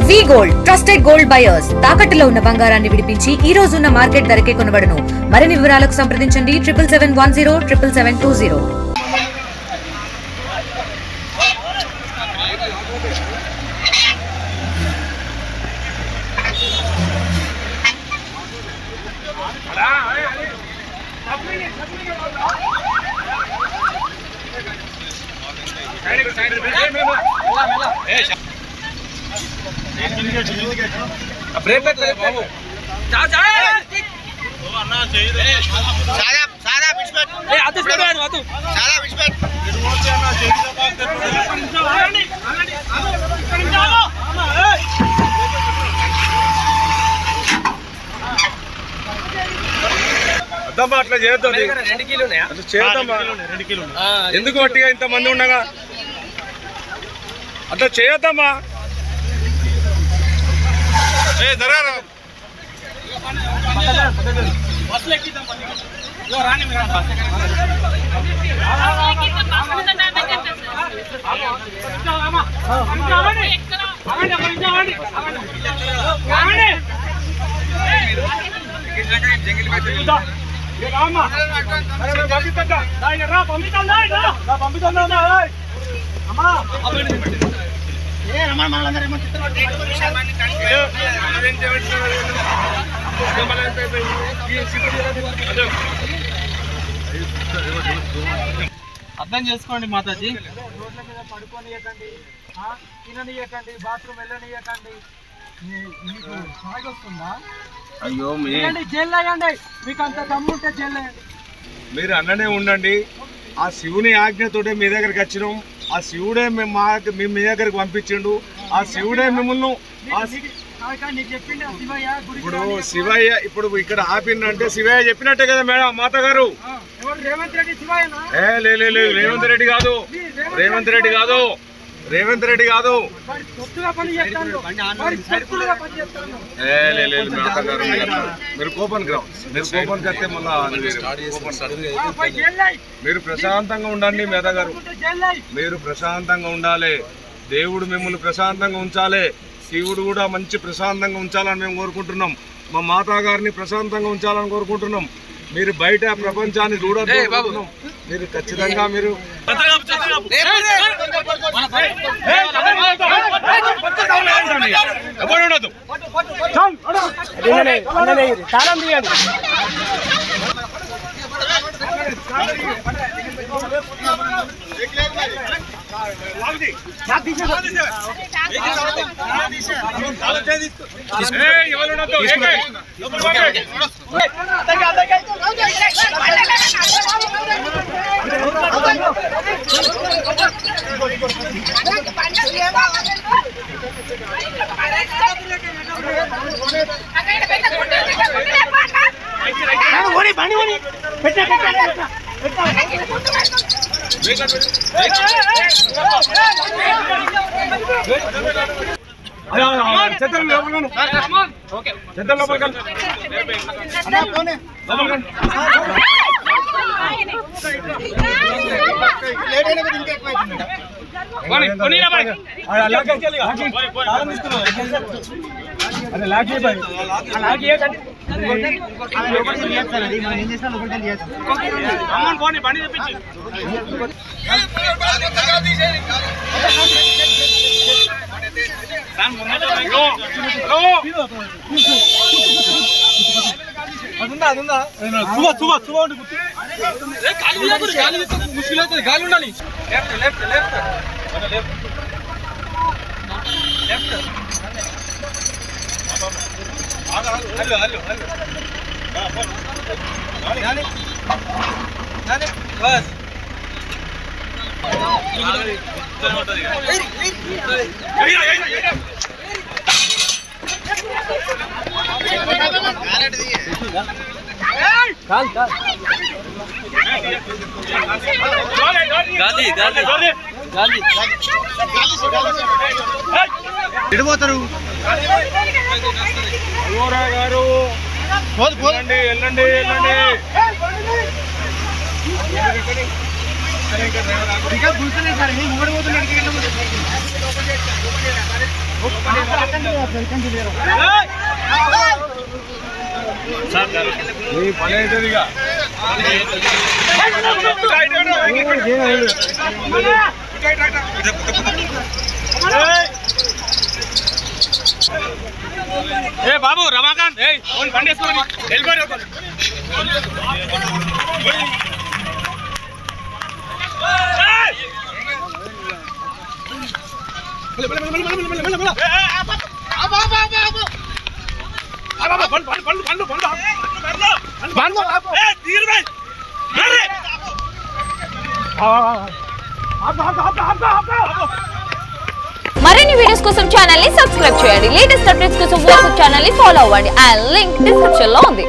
వి gold trusted gold buyers తాకట్టులో ఉన్న బంగారాన్ని విడిపించి ఈ రోజు ఉన్న మార్కెట్ ధరకే కొనబడును. మరిన్ని వివరాలకు సంప్రదించండి 7710777720. అట్లా చేద్దాం ఎందుకు అట్టిగా ఇంత మంది ఉండగా అట్లా చేయొద్దమ్మా. అర్థం చేసుకోండి మాతాజీ. రోడ్ల మీద పడుకోనియకండి, తిననియకండి, బాత్రూమ్ వెళ్ళనియకండి. మీకు సాగొస్తుందా? అయ్యో జైల్లో వేయండి, మీకు అంత దమ్ముంటే జైల్లో వేయండి. మీరు అన్ననే ఉండండి. ఆ శివుని ఆజ్ఞతోటే మీ దగ్గరికి వచ్చినాం. ఆ శివుడే మీ దగ్గరికి పంపించిండు. ఆ శివుడే మిమ్మల్ని ఇప్పుడు శివయ్య ఇప్పుడు ఇక్కడ ఆపిందంటే శివయ్య చెప్పినట్టే కదా మేడం మాత గారు. రేవంత్ రెడ్డి శివయ్యనా? లేదు రేవంత్ రెడ్డి కాదు, రేవంత్ రెడ్డి కాదు, రేవంత్ రెడ్డి కాదు. లేదు మాత గారు, మీరు కోపానికి రావు. మీరు కోపానికి వస్తే మళ్ళా మీరు ప్రశాంతంగా ఉండండి మేత గారు. మీరు ప్రశాంతంగా ఉండాలి. దేవుడు మిమ్మల్ని ప్రశాంతంగా ఉంచాలి. శివుడు కూడా మంచి ప్రశాంతంగా ఉంచాలని మేము కోరుకుంటున్నాం. మా మాతా గారిని ప్రశాంతంగా ఉంచాలని కోరుకుంటున్నాం. మీరు బయట ప్రపంచాన్ని చూడదు. మీరు ఖచ్చితంగా మీరు గాలి ఉండాలి. బస్ ఎడిపోతారు గారు. వెళ్ళండి ఇంకా కూర్చునే సార్ మూడు పోతున్నాడు. నీ పని అవుతుందిగా ఏ బాబు రమాకాంత్ బండి వేసుకోండి మరిన్ని వీడియోస్ కోసం ఛానల్ ని సబ్స్క్రైబ్ చేయండి. లేటెస్ట్ అప్డేట్స్ కోసం వాట్సాప్ ఛానల్ ని ఫాలో అవ్వండి. ఆ లింక్ డిస్క్రిప్షన్ లో ఉంది.